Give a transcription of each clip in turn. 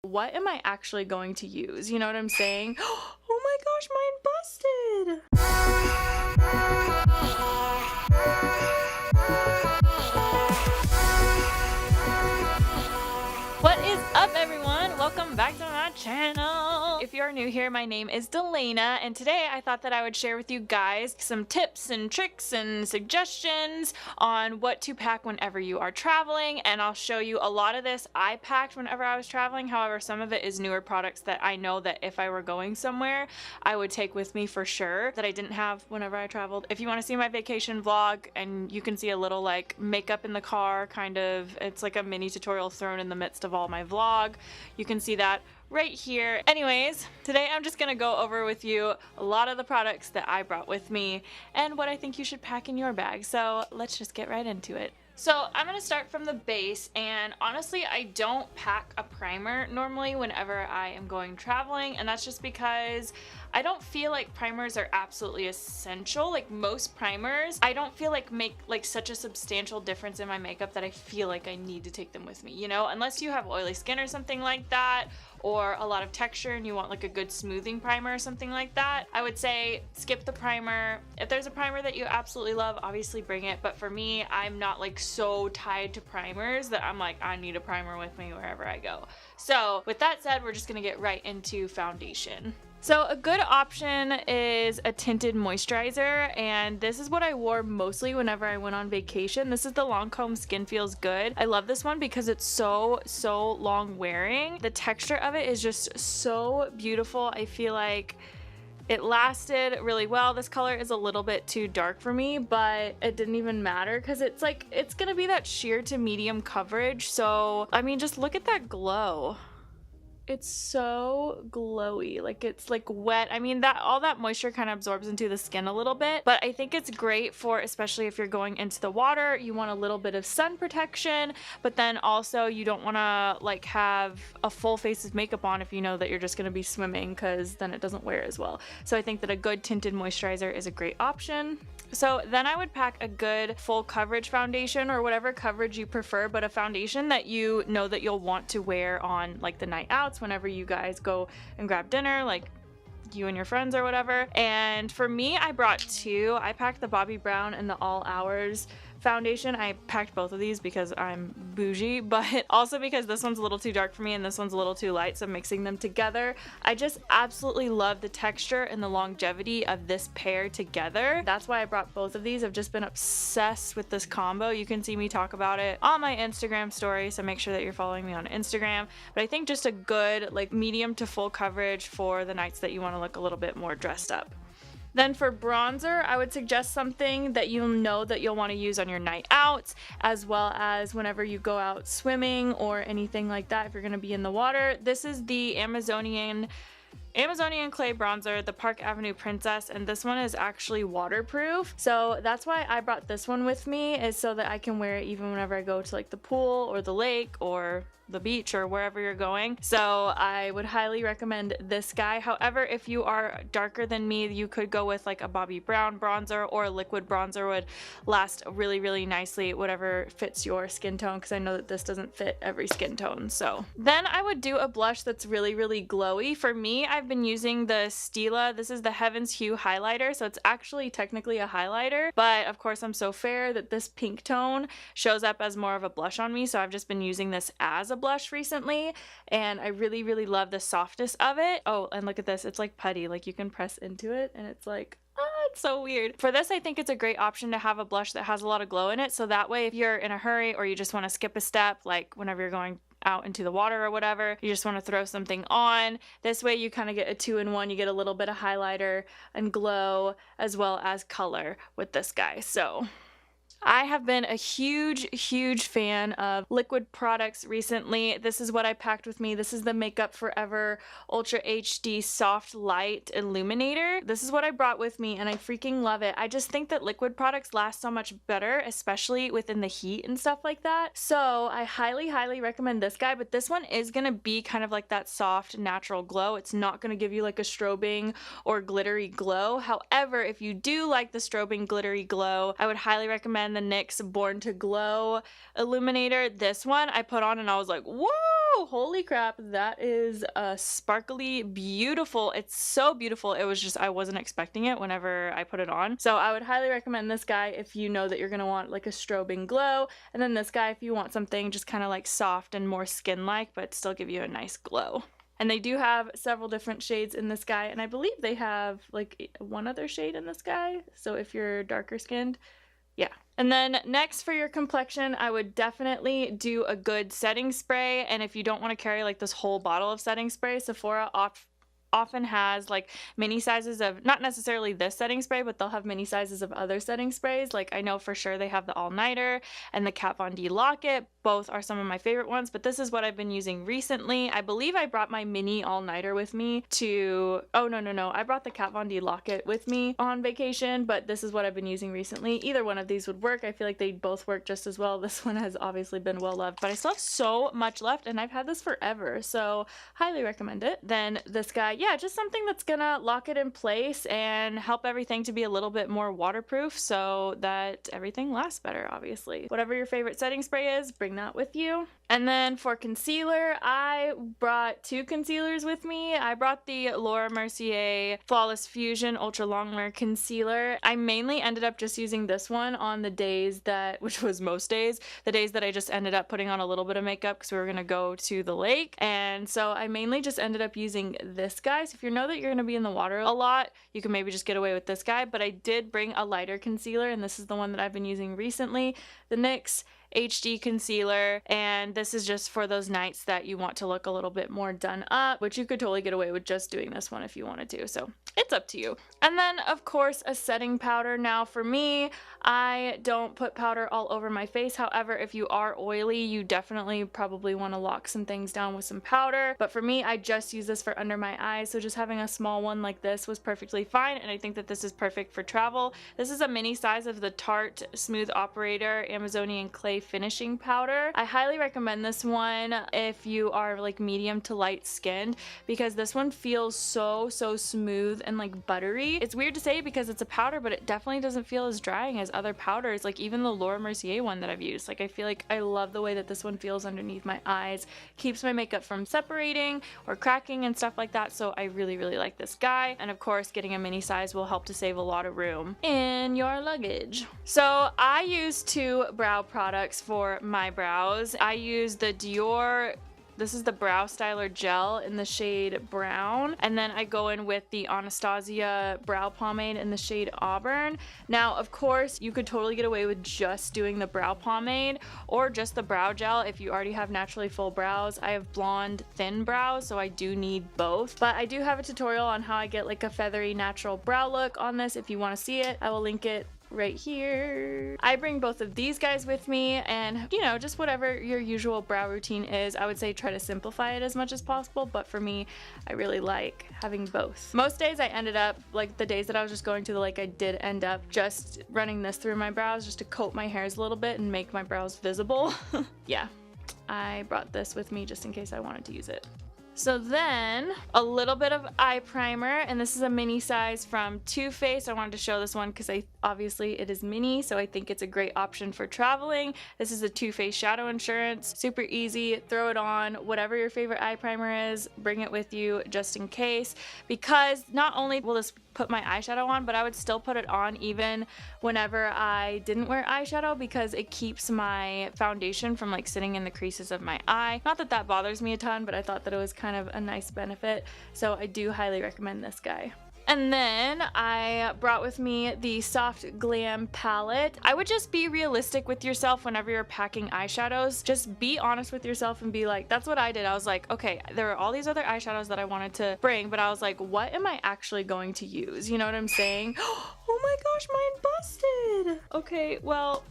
what am I actually going to use? You know what I'm saying? Oh my gosh, mine busted! What is up, everyone? Welcome back to my channel. If you're new here, my name is Delana, and today I thought that I would share with you guys some tips and tricks and suggestions on what to pack whenever you are traveling, and I'll show you a lot of this I packed whenever I was traveling. However, some of it is newer products that I know that if I were going somewhere, I would take with me for sure that I didn't have whenever I traveled. If you want to see my vacation vlog, and you can see a little like makeup in the car, kind of, it's like a mini tutorial thrown in the midst of all my vlog. You can see that right here. Anyways, today I'm just gonna go over with you a lot of the products that I brought with me and what I think you should pack in your bag. So let's just get right into it. So I'm gonna start from the base, and honestly I don't pack a primer normally whenever I am going traveling, and that's just because I don't feel like primers are absolutely essential. Like most primers, I don't feel like make like such a substantial difference in my makeup that I feel like I need to take them with me, you know, unless you have oily skin or something like that, or a lot of texture and you want like a good smoothing primer or something like that. I would say skip the primer. If there's a primer that you absolutely love, obviously bring it, but for me, I'm not like so tied to primers that I'm like, I need a primer with me wherever I go. So with that said, we're just gonna get right into foundation. So a good option is a tinted moisturizer, and this is what I wore mostly whenever I went on vacation. This is the Lancome Skin Feels Good. I love this one because it's so long wearing. The texture of it is just so beautiful. I feel like it lasted really well. This color is a little bit too dark for me, but it didn't even matter because it's like, it's gonna be that sheer to medium coverage. So, I mean, just look at that glow. It's so glowy, like it's like wet. I mean, that all that moisture kind of absorbs into the skin a little bit, but I think it's great for, especially if you're going into the water, you want a little bit of sun protection, but then also you don't want to like have a full face of makeup on if you know that you're just going to be swimming, because then it doesn't wear as well. So I think that a good tinted moisturizer is a great option. So then I would pack a good full coverage foundation, or whatever coverage you prefer, but a foundation that you know that you'll want to wear on like the night outs whenever you guys go and grab dinner, like you and your friends or whatever. And for me, I brought two. I packed the Bobbi Brown and the All Hours foundation. I packed both of these because I'm bougie, but also because this one's a little too dark for me and this one's a little too light, so mixing them together, I just absolutely love the texture and the longevity of this pair together. That's why I brought both of these. I've just been obsessed with this combo. You can see me talk about it on my Instagram story, so make sure that you're following me on Instagram. But I think just a good like medium to full coverage for the nights that you want to look a little bit more dressed up. Then for bronzer, I would suggest something that you know that you'll want to use on your night out, as well as whenever you go out swimming or anything like that if you're going to be in the water. This is the Amazonian clay bronzer, the Park Avenue Princess, and this one is actually waterproof. So that's why I brought this one with me, is so that I can wear it even whenever I go to like the pool or the lake or the beach or wherever you're going. So I would highly recommend this guy. However, if you are darker than me, you could go with like a Bobbi Brown bronzer, or a liquid bronzer would last really nicely, whatever fits your skin tone, because I know that this doesn't fit every skin tone. So then I would do a blush that's really glowy. For me, I've been using the Stila. This is the Heaven's Hue highlighter, so it's actually technically a highlighter, but of course I'm so fair that this pink tone shows up as more of a blush on me, so I've just been using this as a blush recently, and I really love the softness of it. Oh, and look at this, it's like putty, like you can press into it and it's like, it's so weird. For this, I think it's a great option to have a blush that has a lot of glow in it, so that way if you're in a hurry or you just want to skip a step, like whenever you're going out into the water or whatever, you just want to throw something on, this way you kind of get a 2-in-1. You get a little bit of highlighter and glow as well as color with this guy. So I have been a huge fan of liquid products recently. This is what I packed with me. This is the Makeup Forever Ultra HD Soft Light Illuminator. This is what I brought with me, and I freaking love it. I just think that liquid products last so much better, especially within the heat and stuff like that. So I highly recommend this guy, but this one is gonna be kind of like that soft, natural glow. It's not gonna give you like a strobing or glittery glow. However, if you do like the strobing glittery glow, I would highly recommend the NYX Born to Glow Illuminator. This one I put on and I was like, whoa! Woo! Holy crap, that is sparkly, beautiful. It's so beautiful. It was just, I wasn't expecting it whenever I put it on. So I would highly recommend this guy if you know that you're gonna want like a strobing glow, and then this guy if you want something just kind of like soft and more skin-like, but still give you a nice glow. And they do have several different shades in this guy, and I believe they have like one other shade in this guy. So if you're darker skinned, yeah. And then next for your complexion, I would definitely do a good setting spray. And if you don't want to carry like this whole bottle of setting spray, Sephora often has like mini sizes of, not necessarily this setting spray, but they'll have mini sizes of other setting sprays. Like I know for sure they have the All Nighter and the Kat Von D Locket. Both are some of my favorite ones, but this is what I've been using recently. I believe I brought my mini All Nighter with me to, oh no, I brought the Kat Von D Locket with me on vacation, but this is what I've been using recently. Either one of these would work. I feel like they both work just as well. This one has obviously been well loved, but I still have so much left and I've had this forever, so highly recommend it. Then this guy, yeah, just something that's gonna lock it in place and help everything to be a little bit more waterproof so that everything lasts better, obviously. Whatever your favorite setting spray is, bring that with you. And then for concealer, I brought two concealers with me. I brought the Laura Mercier Flawless Fusion Ultra Longwear Concealer. I mainly ended up just using this one on the days that, which was most days, the days that I just ended up putting on a little bit of makeup because we were gonna go to the lake. And so I mainly just ended up using this guy. So if you know that you're gonna be in the water a lot, you can maybe just get away with this guy. But I did bring a lighter concealer, and this is the one that I've been using recently, the NYX HD Concealer, and this is just for those nights that you want to look a little bit more done up, which you could totally get away with just doing this one if you wanted to, so it's up to you. And then of course a setting powder. Now for me, I don't put powder all over my face. However, if you are oily, you definitely probably want to lock some things down with some powder, but for me, I just use this for under my eyes, so just having a small one like this was perfectly fine, and I think that this is perfect for travel. This is a mini size of the Tarte Smooth Operator Amazonian Clay Finishing Powder. I highly recommend this one if you are like medium to light skinned, because this one feels so smooth and like buttery. It's weird to say because it's a powder, but it definitely doesn't feel as drying as other powders, like even the Laura Mercier one that I've used. Like I feel like I love the way that this one feels underneath my eyes, keeps my makeup from separating or cracking and stuff like that, so I really like this guy. And of course, getting a mini size will help to save a lot of room in your luggage. So I use two brow products for my brows. I use the Dior, this is the Brow Styler Gel in the shade Brown, and then I go in with the Anastasia Brow Pomade in the shade Auburn. Now, of course, you could totally get away with just doing the brow pomade or just the brow gel if you already have naturally full brows. I have blonde, thin brows, so I do need both, but I do have a tutorial on how I get like a feathery natural brow look on this. If you want to see it, I will link it right here. I bring both of these guys with me, and you know, just whatever your usual brow routine is, I would say try to simplify it as much as possible, but for me, I really like having both. Most days I ended up, like the days that I was just going to the lake, I did end up just running this through my brows just to coat my hairs a little bit and make my brows visible. Yeah, I brought this with me just in case I wanted to use it. So then a little bit of eye primer, and this is a mini size from Too Faced. I wanted to show this one because obviously it is mini, so I think it's a great option for traveling. This is a Too Faced Shadow Insurance. Super easy, throw it on. Whatever your favorite eye primer is, bring it with you just in case, because not only will this put my eyeshadow on, but I would still put it on even whenever I didn't wear eyeshadow, because it keeps my foundation from like sitting in the creases of my eye. Not that that bothers me a ton, but I thought that it was kind of a nice benefit, so I do highly recommend this guy. And then I brought with me the Soft Glam palette. I would just be realistic with yourself whenever you're packing eyeshadows. Just be honest with yourself and be like, that's what I did. I was like, okay, there are all these other eyeshadows that I wanted to bring, but I was like, what am I actually going to use? You know what I'm saying? Oh my gosh, mine busted. Okay, well,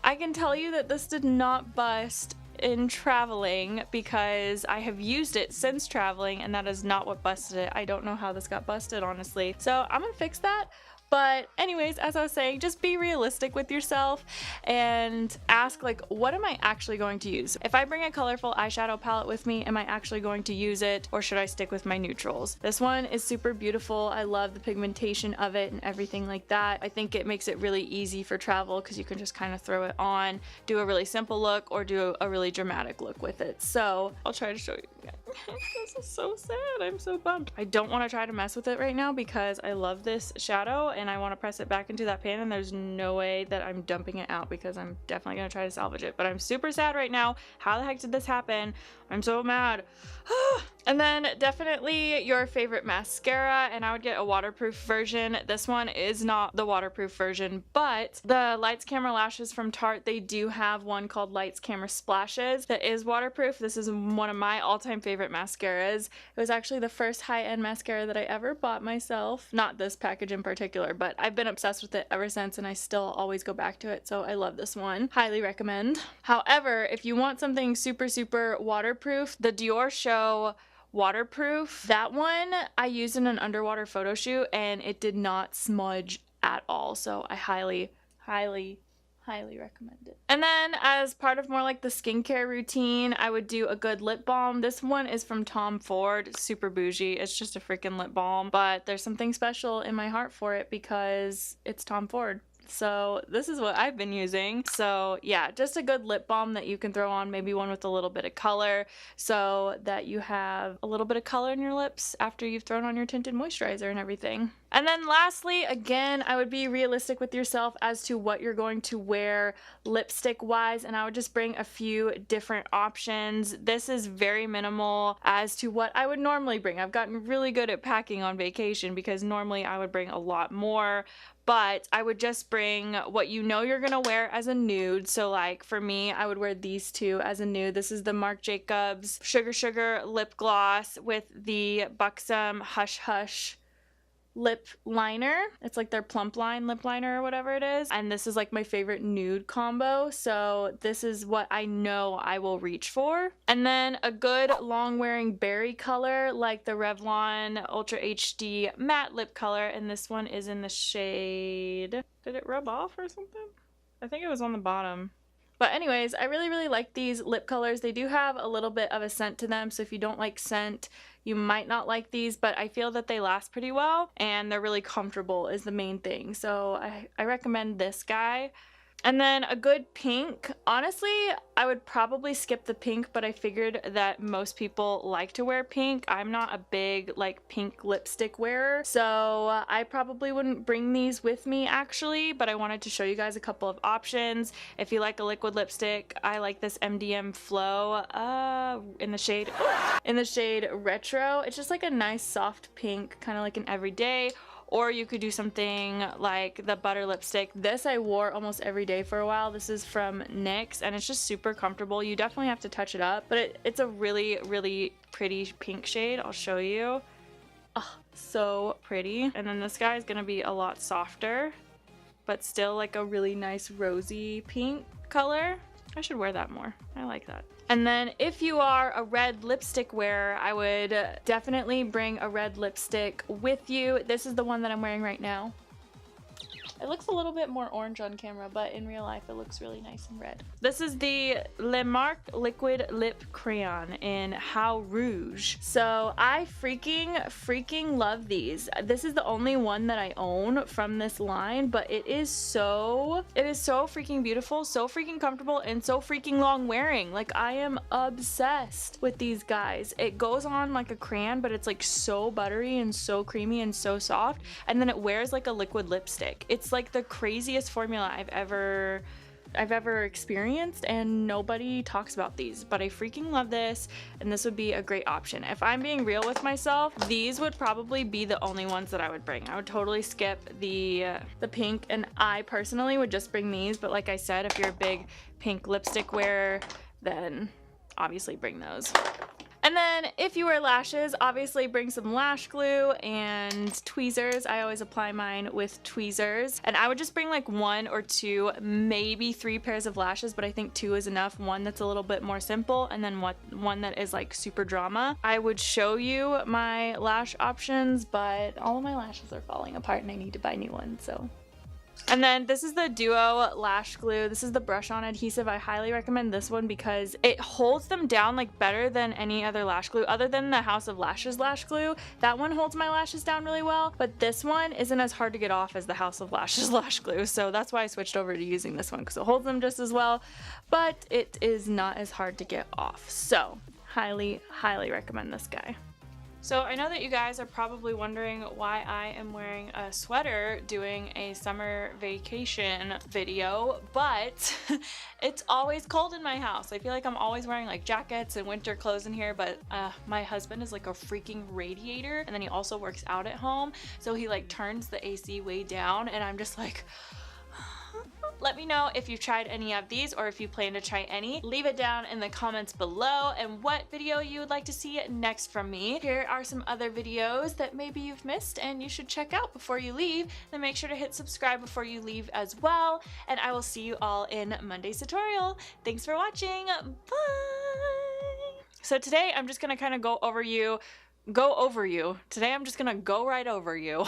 I can tell you that this did not bust in traveling because I have used it since traveling, and that is not what busted it. I don't know how this got busted, honestly. So I'm gonna fix that, But anyways, as I was saying, just be realistic with yourself and ask, like, what am I actually going to use? If I bring a colorful eyeshadow palette with me, am I actually going to use it, or should I stick with my neutrals? This one is super beautiful. I love the pigmentation of it and everything like that. I think it makes it really easy for travel because you can just kind of throw it on, do a really simple look, or do a really dramatic look with it. So I'll try to show you. This is so sad. I'm so bummed. I don't want to try to mess with it right now because I love this shadow and I want to press it back into that pan, and there's no way that I'm dumping it out because I'm definitely going to try to salvage it. But I'm super sad right now. How the heck did this happen? I'm so mad. And then definitely your favorite mascara, and I would get a waterproof version. This one is not the waterproof version, but the Lights Camera Lashes from Tarte, they do have one called Lights Camera Splashes that is waterproof. This is one of my all-time favorite mascaras. It was actually the first high-end mascara that I ever bought myself. Not this package in particular, but I've been obsessed with it ever since, and I still always go back to it, so I love this one. Highly recommend. However, if you want something super, super waterproof, the Dior Show waterproof, that one I used in an underwater photo shoot and it did not smudge at all, so I highly recommend it. And then as part of more like the skincare routine, I would do a good lip balm. This one is from Tom Ford, super bougie. It's just a freaking lip balm, but there's something special in my heart for it because it's Tom Ford. So this is what I've been using. So yeah, just a good lip balm that you can throw on, maybe one with a little bit of color so that you have a little bit of color in your lips after you've thrown on your tinted moisturizer and everything. And then lastly, again, I would be realistic with yourself as to what you're going to wear lipstick wise, and I would just bring a few different options. This is very minimal as to what I would normally bring. I've gotten really good at packing on vacation because normally I would bring a lot more, but I would just bring what you know you're gonna wear as a nude. So like for me, I would wear these two as a nude. This is the Marc Jacobs Sugar Sugar lip gloss with the Buxom Hush Hush lip liner. It's like their plump line lip liner or whatever it is, and this is like my favorite nude combo, so this is what I know I will reach for. And then a good long wearing berry color like the Revlon Ultra HD matte lip color, and this one is in the shade, did it rub off or something? I think it was on the bottom. But anyways, I really like these lip colors. They do have a little bit of a scent to them, so if you don't like scent, you might not like these, but I feel that they last pretty well and they're really comfortable is the main thing. So I recommend this guy. And then a good pink. Honestly, I would probably skip the pink, but I figured that most people like to wear pink. I'm not a big like pink lipstick wearer, so I probably wouldn't bring these with me actually, but I wanted to show you guys a couple of options. If you like a liquid lipstick, I like this MDM Flow in the shade Retro. It's just like a nice soft pink, kind of like an everyday. Or you could do something like the butter lipstick. This I wore almost every day for a while. This is from NYX and it's just super comfortable. You definitely have to touch it up, but it's a really pretty pink shade. I'll show you. Oh, so pretty. And then this guy is gonna be a lot softer, but still like a really nice rosy pink color. I should wear that more. I like that. And then if you are a red lipstick wearer, I would definitely bring a red lipstick with you. This is the one that I'm wearing right now. It looks a little bit more orange on camera, but in real life it looks really nice and red. This is the Le Marc Liquid Lip Crayon in How Rouge. So I freaking love these. This is the only one that I own from this line, but it is so freaking beautiful, so freaking comfortable, and so freaking long wearing. Like I am obsessed with these guys. It goes on like a crayon, but it's like so buttery and so creamy and so soft, and then it wears like a liquid lipstick. It's like the craziest formula I've ever experienced, and nobody talks about these, but I freaking love this, and this would be a great option. If I'm being real with myself, these would probably be the only ones that I would bring. I would totally skip the pink, and I personally would just bring these, but like I said, if you're a big pink lipstick wearer, then obviously bring those. And And then if you wear lashes, obviously bring some lash glue and tweezers. I always apply mine with tweezers. And I would just bring like 1 or 2, maybe 3 pairs of lashes, but I think 2 is enough. One that's a little bit more simple, and then one that is like super drama. I would show you my lash options, but all of my lashes are falling apart and I need to buy new ones, so. And then this is the Duo Lash Glue. This is the brush-on adhesive. I highly recommend this one because it holds them down like better than any other lash glue other than the House of Lashes lash glue. That one holds my lashes down really well, but this one isn't as hard to get off as the House of Lashes lash glue. So that's why I switched over to using this one, because it holds them just as well, but it is not as hard to get off. So highly, highly recommend this guy. So I know that you guys are probably wondering why I am wearing a sweater doing a summer vacation video, but it's always cold in my house. I feel like I'm always wearing like jackets and winter clothes in here, but my husband is like a freaking radiator, and then he also works out at home, so he like turns the AC way down, and I'm just like, let me know if you've tried any of these or if you plan to try any. Leave it down in the comments below and what video you would like to see next from me. Here are some other videos that maybe you've missed and you should check out before you leave. Then make sure to hit subscribe before you leave as well. And I will see you all in Monday's tutorial. Thanks for watching. Bye! So today I'm just gonna kind of go over you. Today I'm just gonna go right over you.